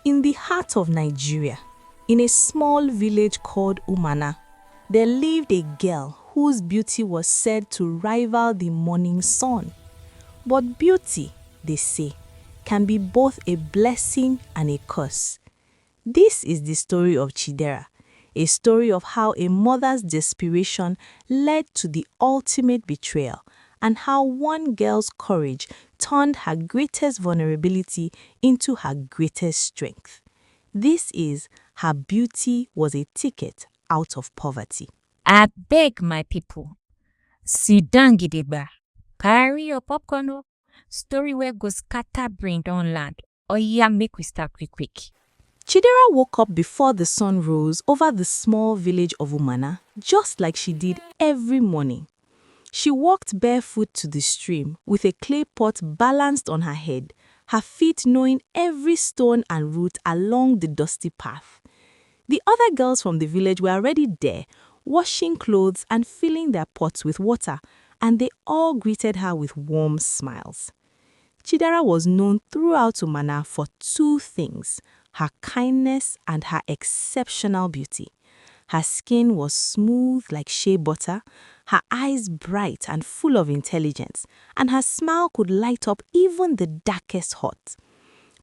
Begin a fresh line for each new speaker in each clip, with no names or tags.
In the heart of Nigeria, in a small village called Umana, there lived a girl whose beauty was said to rival the morning sun. But beauty, they say, can be both a blessing and a curse. This is the story of Chidera, a story of how a mother's desperation led to the ultimate betrayal, and how one girl's courage turned her greatest vulnerability into her greatest strength. This is Her Beauty Was a Ticket Out of Poverty.
I beg my people, sit down gidigba, carry your popcorn o. Story where go scatter brain on land. Oya, make we start quick.
Chidera woke up before the sun rose over the small village of Umana, just like she did every morning. She walked barefoot to the stream with a clay pot balanced on her head, her feet knowing every stone and root along the dusty path. The other girls from the village were already there, washing clothes and filling their pots with water, and they all greeted her with warm smiles. Chidera was known throughout Umana for two things: her kindness and her exceptional beauty. Her skin was smooth like shea butter, her eyes bright and full of intelligence, and her smile could light up even the darkest heart.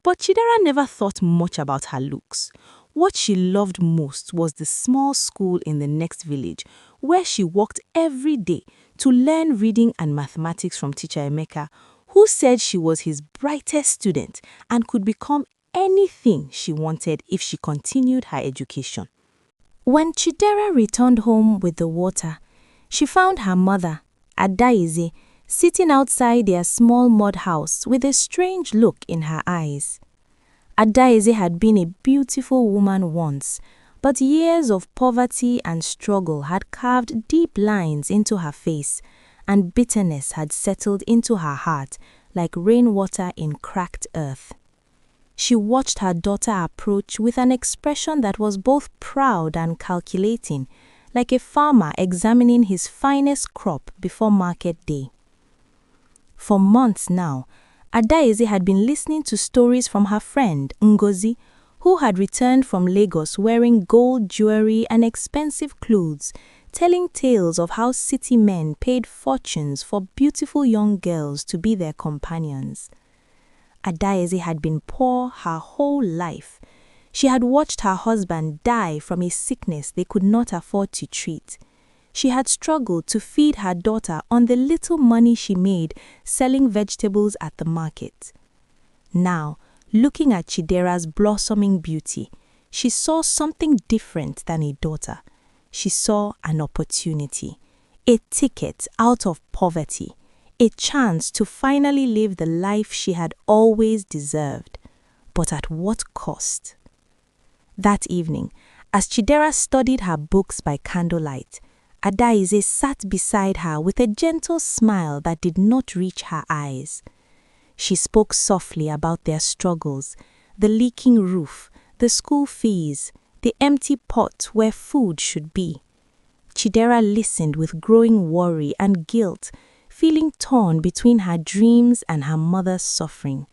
But Chidera never thought much about her looks. What she loved most was the small school in the next village, where she walked every day to learn reading and mathematics from Teacher Emeka, who said she was his brightest student and could become anything she wanted if she continued her education. When Chidera returned home with the water, she found her mother, Adaize, sitting outside their small mud house with a strange look in her eyes. Adaize had been a beautiful woman once, but years of poverty and struggle had carved deep lines into her face, and bitterness had settled into her heart like rainwater in cracked earth. She watched her daughter approach with an expression that was both proud and calculating, like a farmer examining his finest crop before market day. For months now, Adaize had been listening to stories from her friend Ngozi, who had returned from Lagos wearing gold jewelry and expensive clothes, telling tales of how city men paid fortunes for beautiful young girls to be their companions. Adaize had been poor her whole life. She had watched her husband die from a sickness they could not afford to treat. She had struggled to feed her daughter on the little money she made selling vegetables at the market. Now, looking at Chidera's blossoming beauty, she saw something different than a daughter. She saw an opportunity, a ticket out of poverty, a chance to finally live the life she had always deserved. But at what cost? That evening, as Chidera studied her books by candlelight, Adaize sat beside her with a gentle smile that did not reach her eyes. She spoke softly about their struggles, the leaking roof, the school fees, the empty pot where food should be. Chidera listened with growing worry and guilt, feeling torn between her dreams and her mother's suffering.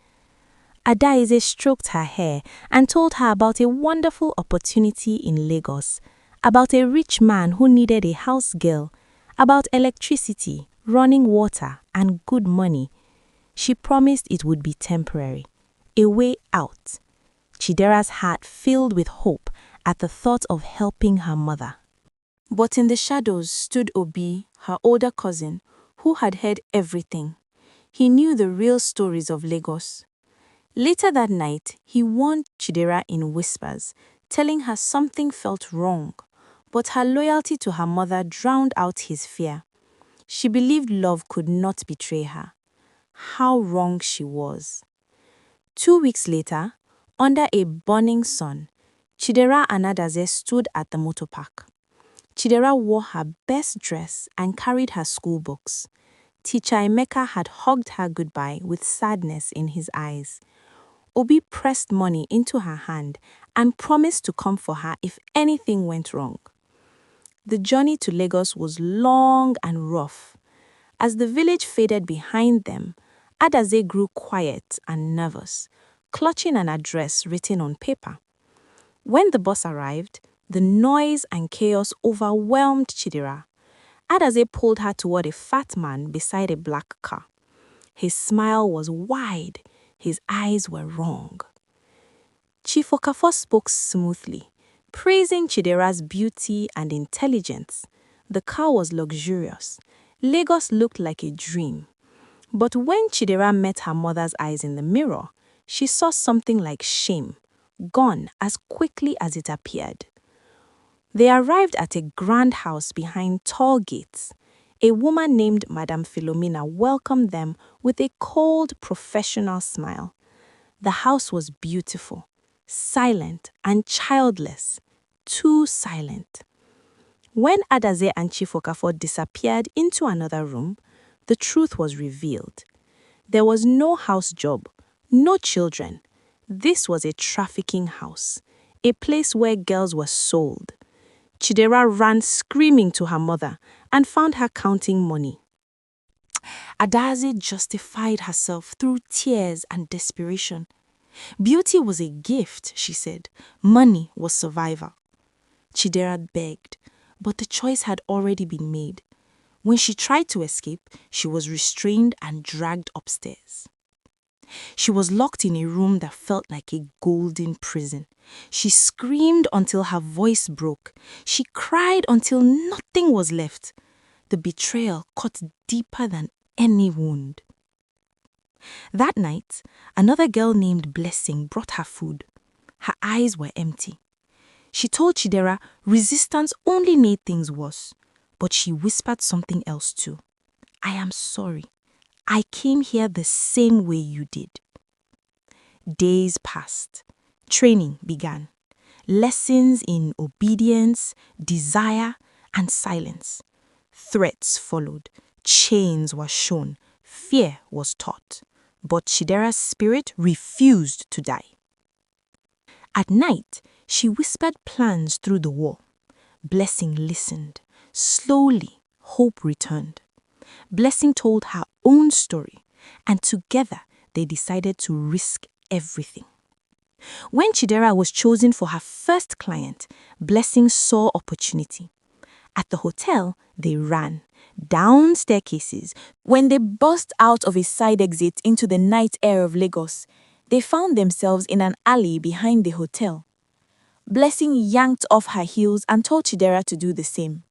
Adaize stroked her hair and told her about a wonderful opportunity in Lagos, about a rich man who needed a house girl, about electricity, running water, and good money. She promised it would be temporary, a way out. Chidera's heart filled with hope at the thought of helping her mother. But in the shadows stood Obi, her older cousin, who had heard everything. He knew the real stories of Lagos. Later that night, he warned Chidera in whispers, telling her something felt wrong, but her loyalty to her mother drowned out his fear. She believed love could not betray her. How wrong she was. 2 weeks later, under a burning sun, Chidera and Adaize stood at the motor park. Chidera wore her best dress and carried her school books. Teacher Emeka had hugged her goodbye with sadness in his eyes. Obi pressed money into her hand and promised to come for her if anything went wrong. The journey to Lagos was long and rough. As the village faded behind them, Adaize grew quiet and nervous. clutching an address written on paper. When the bus arrived, the noise and chaos overwhelmed Chidera. Adaze pulled her toward a fat man beside a black car. His smile was wide, his eyes were wrong. Chief Okafor spoke smoothly, praising Chidera's beauty and intelligence. The car was luxurious. Lagos looked like a dream. But when Chidera met her mother's eyes in the mirror, she saw something like shame, gone as quickly as it appeared. They arrived at a grand house behind tall gates. A woman named Madame Philomena welcomed them with a cold, professional smile. The house was beautiful, silent and childless, too silent. When Adaze and Chief Okafor disappeared into another room, the truth was revealed. There was no house job, no children. This was a trafficking house, a place where girls were sold. Chidera ran screaming to her mother and found her counting money. Adaze justified herself through tears and desperation. Beauty was a gift, she said. Money was survival. Chidera begged, but the choice had already been made. When she tried to escape, she was restrained and dragged upstairs. She was locked in a room that felt like a golden prison. She screamed until her voice broke. She cried until nothing was left. The betrayal cut deeper than any wound. That night, another girl named Blessing brought her food. Her eyes were empty. She told Chidera resistance only made things worse, but she whispered something else too. I am sorry. I came here the same way you did. Days passed. Training began. Lessons in obedience, desire, and silence. Threats followed. Chains were shown. Fear was taught. But Chidera's spirit refused to die. At night, she whispered plans through the wall. Blessing listened. Slowly, hope returned. Blessing told her own story, and together they decided to risk everything. When Chidera was chosen for her first client, Blessing saw opportunity. At the hotel, they ran down staircases. When they burst out of a side exit into the night air of Lagos, they found themselves in an alley behind the hotel. Blessing yanked off her heels and told Chidera to do the same.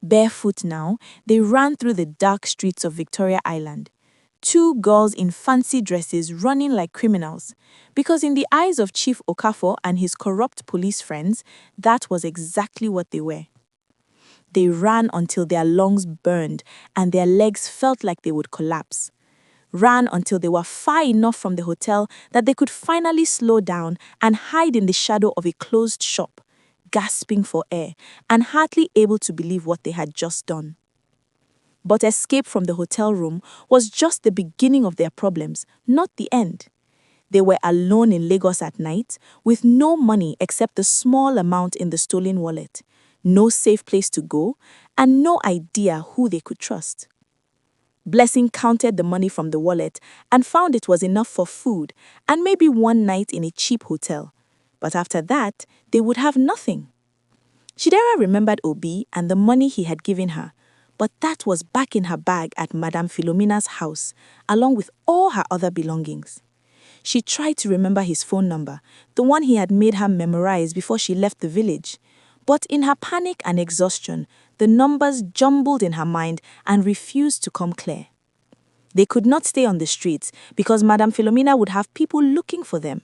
Barefoot now, they ran through the dark streets of Victoria Island. Two girls in fancy dresses running like criminals, because in the eyes of Chief Okafor and his corrupt police friends, that was exactly what they were. They ran until their lungs burned and their legs felt like they would collapse. Ran until they were far enough from the hotel that they could finally slow down and hide in the shadow of a closed shop, gasping for air and hardly able to believe what they had just done. But escape from the hotel room was just the beginning of their problems, not the end. They were alone in Lagos at night, with no money except the small amount in the stolen wallet, no safe place to go, and no idea who they could trust. Blessing counted the money from the wallet and found it was enough for food and maybe one night in a cheap hotel. But after that, they would have nothing. Chidera remembered Obi and the money he had given her, but that was back in her bag at Madame Philomena's house, along with all her other belongings. She tried to remember his phone number, the one he had made her memorize before she left the village. But in her panic and exhaustion, the numbers jumbled in her mind and refused to come clear. They could not stay on the streets because Madame Philomena would have people looking for them.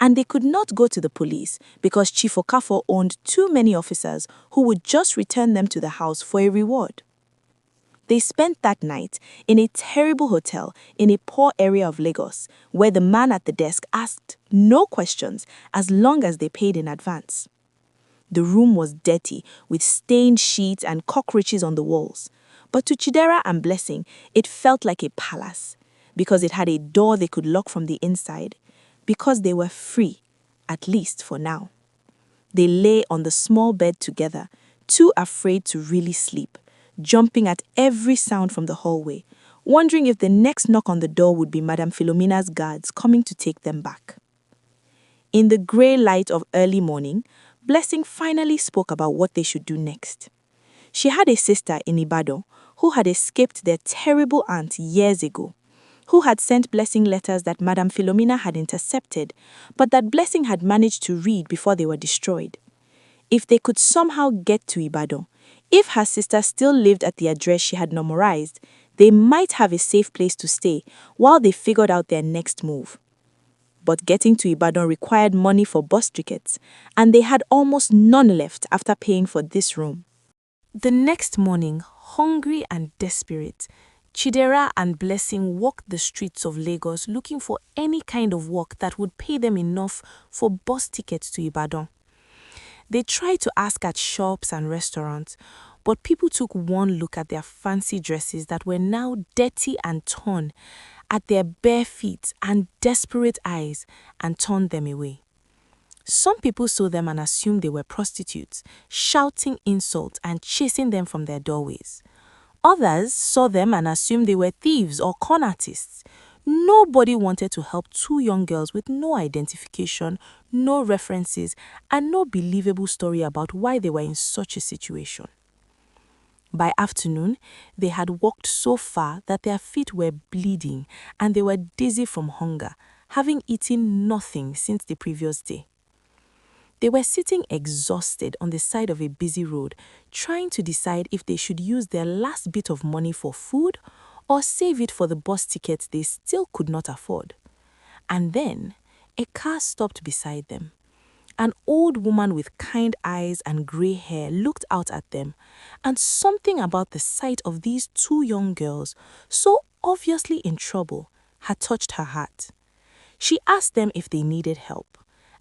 And they could not go to the police because Chief Okafor owned too many officers who would just return them to the house for a reward. They spent that night in a terrible hotel in a poor area of Lagos, where the man at the desk asked no questions as long as they paid in advance. The room was dirty, with stained sheets and cockroaches on the walls. But to Chidera and Blessing, it felt like a palace, because it had a door they could lock from the inside, because they were free, at least for now. They lay on the small bed together, too afraid to really sleep, jumping at every sound from the hallway, wondering if the next knock on the door would be Madame Philomena's guards coming to take them back. In the grey light of early morning, Blessing finally spoke about what they should do next. She had a sister in Ibadan who had escaped their terrible aunt years ago, who had sent Blessing letters that Madame Philomena had intercepted, but that Blessing had managed to read before they were destroyed. If they could somehow get to Ibadan, if her sister still lived at the address she had memorized, they might have a safe place to stay while they figured out their next move. But getting to Ibadan required money for bus tickets, and they had almost none left after paying for this room. The next morning, hungry and desperate, Chidera and Blessing walked the streets of Lagos looking for any kind of work that would pay them enough for bus tickets to Ibadan. They tried to ask at shops and restaurants, but people took one look at their fancy dresses that were now dirty and torn, at their bare feet and desperate eyes, and turned them away. Some people saw them and assumed they were prostitutes, shouting insults and chasing them from their doorways. Others saw them and assumed they were thieves or con artists. Nobody wanted to help two young girls with no identification, no references, and no believable story about why they were in such a situation. By afternoon, they had walked so far that their feet were bleeding and they were dizzy from hunger, having eaten nothing since the previous day. They were sitting exhausted on the side of a busy road, trying to decide if they should use their last bit of money for food or save it for the bus tickets they still could not afford. And then, a car stopped beside them. An old woman with kind eyes and grey hair looked out at them, and something about the sight of these two young girls, so obviously in trouble, had touched her heart. She asked them if they needed help,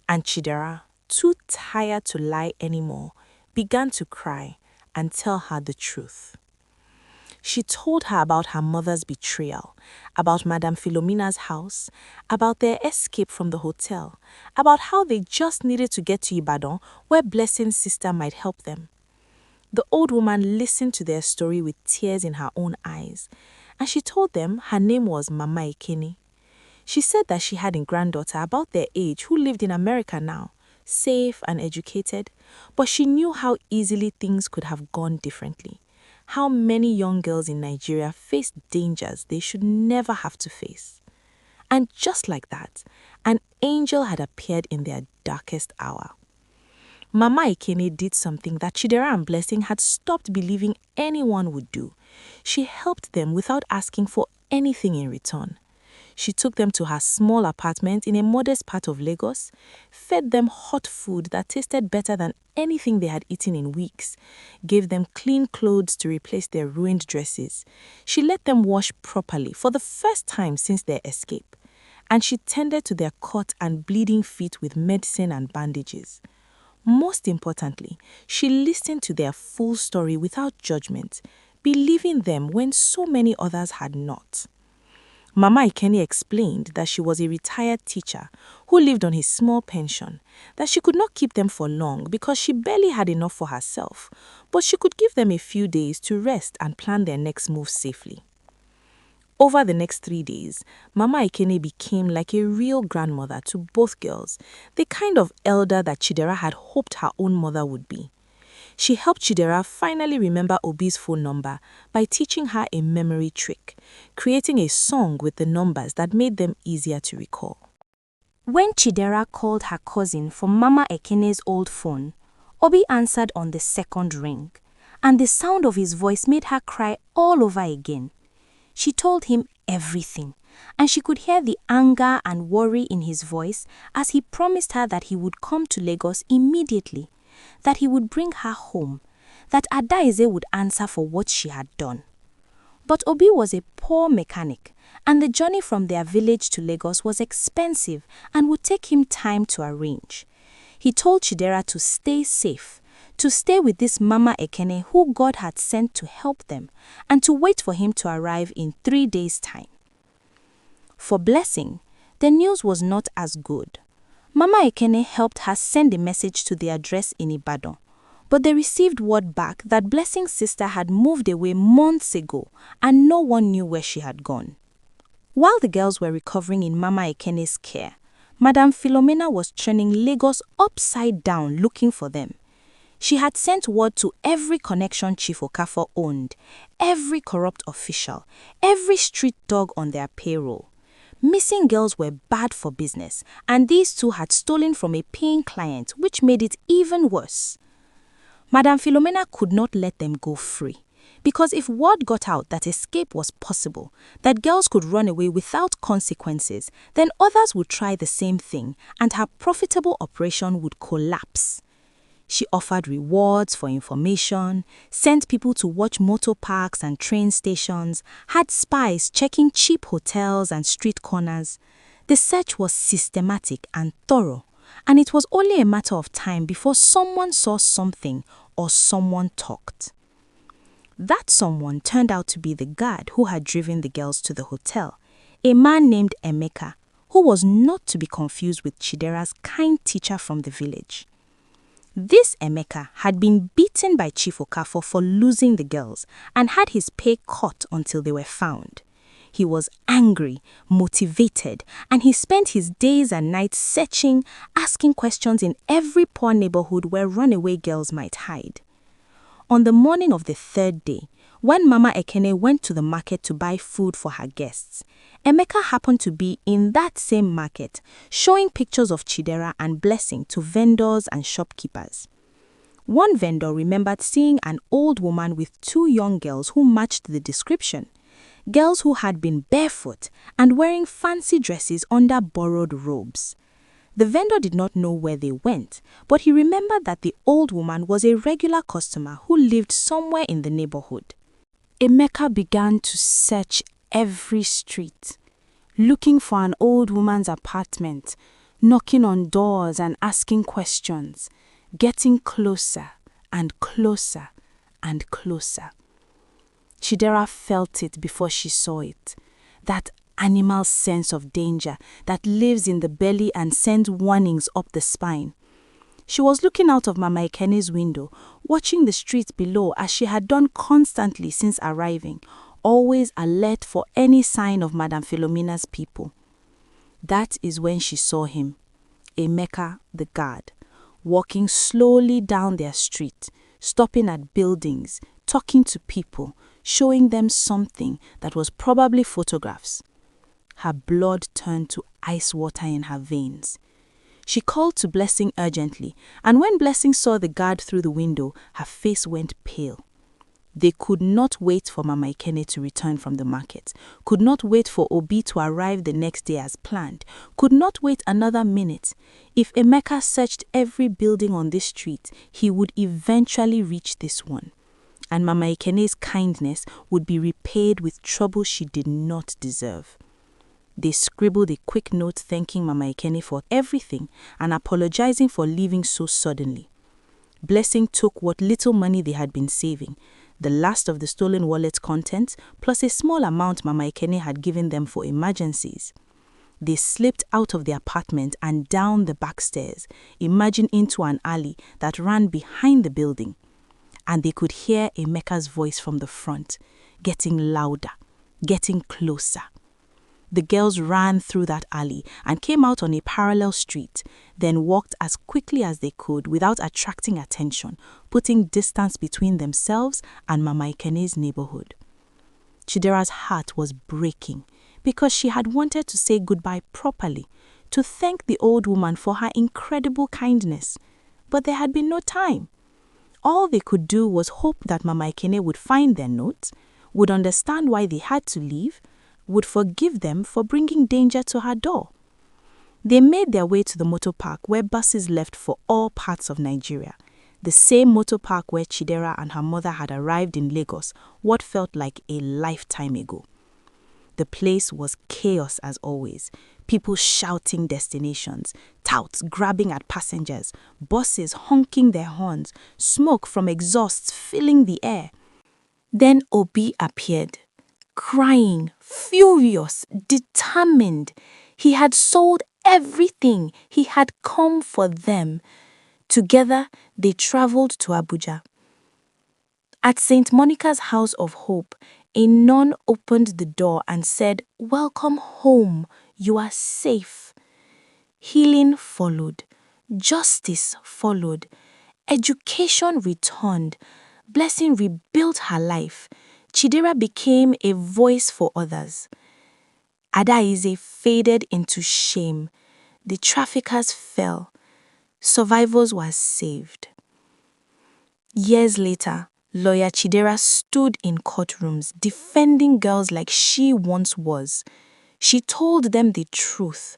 and Chidera, too tired to lie anymore, began to cry and tell her the truth. She told her about her mother's betrayal, about Madame Philomena's house, about their escape from the hotel, about how they just needed to get to Ibadan where Blessing's sister might help them. The old woman listened to their story with tears in her own eyes, and she told them her name was Mama Ekene. She said that she had a granddaughter about their age who lived in America now, safe and educated, but she knew how easily things could have gone differently. How many young girls in Nigeria faced dangers they should never have to face. And just like that, an angel had appeared in their darkest hour. Mama Ekene did something that Chidera and Blessing had stopped believing anyone would do. She helped them without asking for anything in return. She took them to her small apartment in a modest part of Lagos, fed them hot food that tasted better than anything they had eaten in weeks, gave them clean clothes to replace their ruined dresses. She let them wash properly for the first time since their escape, and she tended to their cut and bleeding feet with medicine and bandages. Most importantly, she listened to their full story without judgment, believing them when so many others had not. Mama Ekene explained that she was a retired teacher who lived on his small pension, that she could not keep them for long because she barely had enough for herself, but she could give them a few days to rest and plan their next move safely. Over the next 3 days, Mama Ekene became like a real grandmother to both girls, the kind of elder that Chidera had hoped her own mother would be. She helped Chidera finally remember Obi's phone number by teaching her a memory trick, creating a song with the numbers that made them easier to recall.
When Chidera called her cousin from Mama Ekene's old phone, Obi answered on the second ring, and the sound of his voice made her cry all over again. She told him everything, and she could hear the anger and worry in his voice as he promised her that he would come to Lagos immediately, that he would bring her home, that Adaize would answer for what she had done. But Obi was a poor mechanic, and the journey from their village to Lagos was expensive and would take him time to arrange. He told Chidera to stay safe, to stay with this Mama Ekene who God had sent to help them, and to wait for him to arrive in 3 days' time. For Blessing, the news was not as good. Mama Ekene helped her send a message to the address in Ibadan, but they received word back that Blessing's sister had moved away months ago and no one knew where she had gone. While the girls were recovering in Mama Ekene's care, Madam Philomena was turning Lagos upside down looking for them. She had sent word to every connection Chief Okafor owned, every corrupt official, every street dog on their payroll. Missing girls were bad for business, and these two had stolen from a paying client, which made it even worse. Madam Philomena could not let them go free, because if word got out that escape was possible, that girls could run away without consequences, then others would try the same thing, and her profitable operation would collapse. She offered rewards for information, sent people to watch motor parks and train stations, had spies checking cheap hotels and street corners. The search was systematic and thorough, and it was only a matter of time before someone saw something or someone talked. That someone turned out to be the guard who had driven the girls to the hotel, a man named Emeka, who was not to be confused with Chidera's kind teacher from the village. This Emeka had been beaten by Chief Okafor for losing the girls and had his pay cut until they were found. He was angry, motivated, and he spent his days and nights searching, asking questions in every poor neighborhood where runaway girls might hide. On the morning of the third day, when Mama Ekene went to the market to buy food for her guests, Emeka happened to be in that same market, showing pictures of Chidera and Blessing to vendors and shopkeepers. One vendor remembered seeing an old woman with two young girls who matched the description, girls who had been barefoot and wearing fancy dresses under borrowed robes. The vendor did not know where they went, but he remembered that the old woman was a regular customer who lived somewhere in the neighborhood. Emeka began to search every street, looking for an old woman's apartment, knocking on doors and asking questions, getting closer and closer and closer. Chidera felt it before she saw it, that animal sense of danger that lives in the belly and sends warnings up the spine. She was looking out of Mama Ekene's window, watching the streets below as she had done constantly since arriving, always alert for any sign of Madam Philomena's people. That is when she saw him, Emeka the guard, walking slowly down their street, stopping at buildings, talking to people, showing them something that was probably photographs. Her blood turned to ice water in her veins. She called to Blessing urgently, and when Blessing saw the guard through the window, her face went pale. They could not wait for Mama Ekene to return from the market, could not wait for Obi to arrive the next day as planned, could not wait another minute. If Emeka searched every building on this street, he would eventually reach this one, and Mama Ekene's kindness would be repaid with trouble she did not deserve. They scribbled a quick note thanking Mama Ekene for everything and apologizing for leaving so suddenly. Blessing took what little money they had been saving, the last of the stolen wallet's contents, plus a small amount Mama Ekene had given them for emergencies. They slipped out of the apartment and down the back stairs, emerging into an alley that ran behind the building. And they could hear Emeka's voice from the front, getting louder, getting closer. The girls ran through that alley and came out on a parallel street, then walked as quickly as they could without attracting attention, putting distance between themselves and Mama Ekene's neighborhood. Chidera's heart was breaking because she had wanted to say goodbye properly, to thank the old woman for her incredible kindness, but there had been no time. All they could do was hope that Mama Ekene would find their note, would understand why they had to leave, would forgive them for bringing danger to her door. They made their way to the motor park where buses left for all parts of Nigeria, the same motor park where Chidera and her mother had arrived in Lagos what felt like a lifetime ago. The place was chaos as always, people shouting destinations, touts grabbing at passengers, buses honking their horns, smoke from exhausts filling the air. Then Obi appeared, crying, furious, determined. He had sold everything. He had come for them. Together, they traveled to Abuja. At St. Monica's House of Hope, a nun opened the door and said, "Welcome home. You are safe."
Healing followed. Justice followed. Education returned. Blessing rebuilt her life. Chidera became a voice for others. Adaize faded into shame. The traffickers fell. Survivors were saved. Years later, lawyer Chidera stood in courtrooms defending girls like she once was. She told them the truth.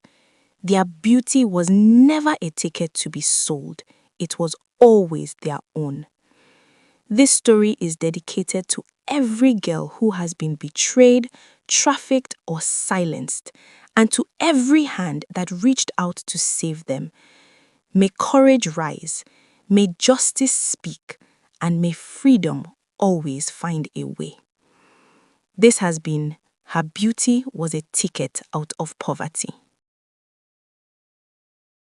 Their beauty was never a ticket to be sold. It was always their own. This story is dedicated to every girl who has been betrayed, trafficked, or silenced, and to every hand that reached out to save them. May courage rise, may justice speak, and may freedom always find a way. This has been Her Beauty Was a Ticket Out of Poverty.